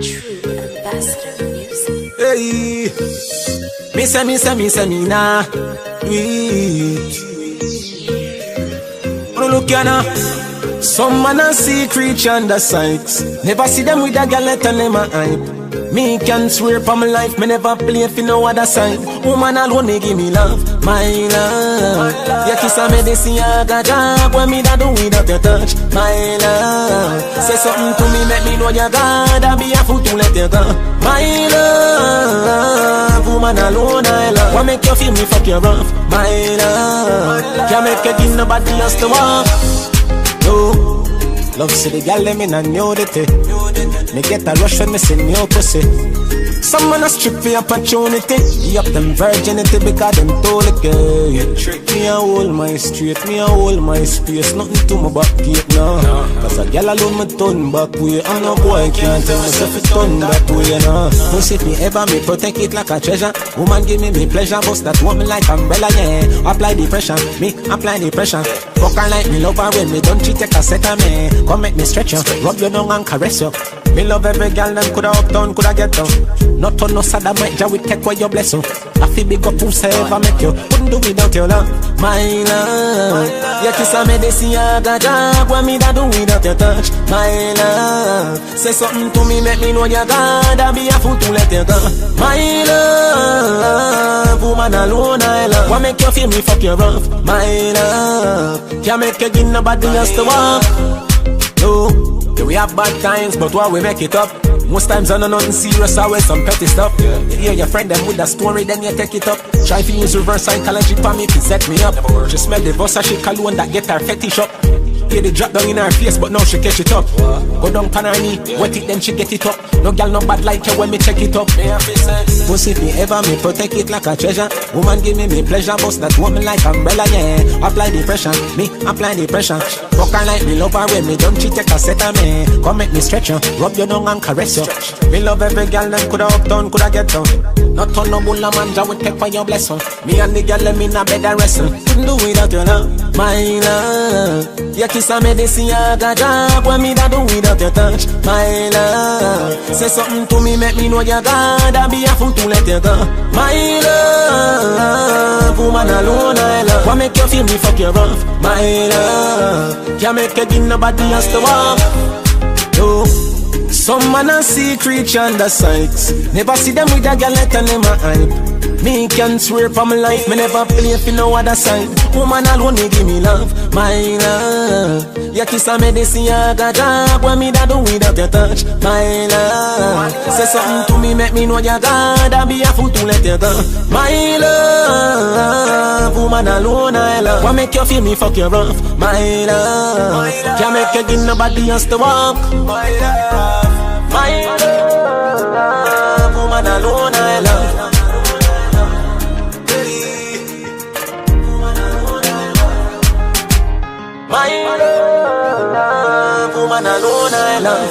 True ambassador music. Hey, me nah do it. Look ya now. Some man a see creature under sights. Never see them with a girl let them a hype. Me can swear for my life, me never play for no other side. Woman alone they give me love, my love. Your kiss a medicine, I got job. What me da do without your touch, my love. Say something to me, make me know you God. I be a fool to let you go, my love. Woman alone I love. What make you feel me fuck you rough, my love. Can't make you give nobody else to walk. No, love see the girl them in a nudity. Me get a rush when me see new pussy. Some man a strip for opportunity. Give up them virginity because them told it gay. Me a hold my street, me a hold my space. Nothing to my back gate now. Cause a girl alone me turn back way. And no boy can't tell myself it turn back way now. Don't see me ever, me protect it like a treasure. Woman give me pleasure, bust that woman like umbrella, yeah. Apply the pressure, me apply the pressure. Fuck her like me love her when me don't cheat, take a set of me. Come make me stretch you, rub your down and caress you. Me love every girl, them coulda up down, coulda get down. Not on no side of my job, we take away your blessing. I feel big up whosoever make you. Wouldn't do without your love, my love. Your kiss a medicine, I got job. What me da do without your touch, my love. Say something to me, make me know you God. I be a fool to let you go, my love. Woman alone I love. What make you feel me fuck you rough, my love. Can't make you give nobody else to walk. No. We have bad times, but why we make it up? Most times I know nothing serious, always some petty stuff. You hear your friend them with a story, then you take it up. Try to use reverse psychology for me to set me up. She smell the boss, she cologne that get her fetish up. Hear the drop down in her face, but now she catch it up. Go down pan her knee, wet it then she get it up. No girl no bad like you when me check it up. Pussy me ever, me protect it like a treasure. Woman give me pleasure, bust that woman like umbrella, yeah. Apply the pressure, me apply the pressure. Fuck her like me love her when me don't cheat, take a set of me. Come make me stretch you, rub your down and caress you. Me love every girl, them coulda up down, coulda get down. Not on no bull manja, we take for your blessing. Me and the girl, them in a bed and wrestle. Couldn't do without your love, my love. Your kiss a medicine, I got job. What me da do without your touch, my love. Say something to me, make me know you God. I be a fool to let you go, my love. Woman alone I love. What make you feel me fuck you rough, my love. Can't make you give nobody else to walk. No. Some man a see creature under sights. Never see them with a girl let them a hype. Me can swear for my life, me never play for no other side. Woman alone they give me love, my love. Your kiss a medicine, I got job. What me da do without your touch, my love. Say something to me, make me know you God. I be a fool to let you go, my love. Woman alone I love. What make you feel me fuck you rough, my love. Can't make you give nobody else to walk, my love. My love. Woman alone I love. My love, woman alone I love.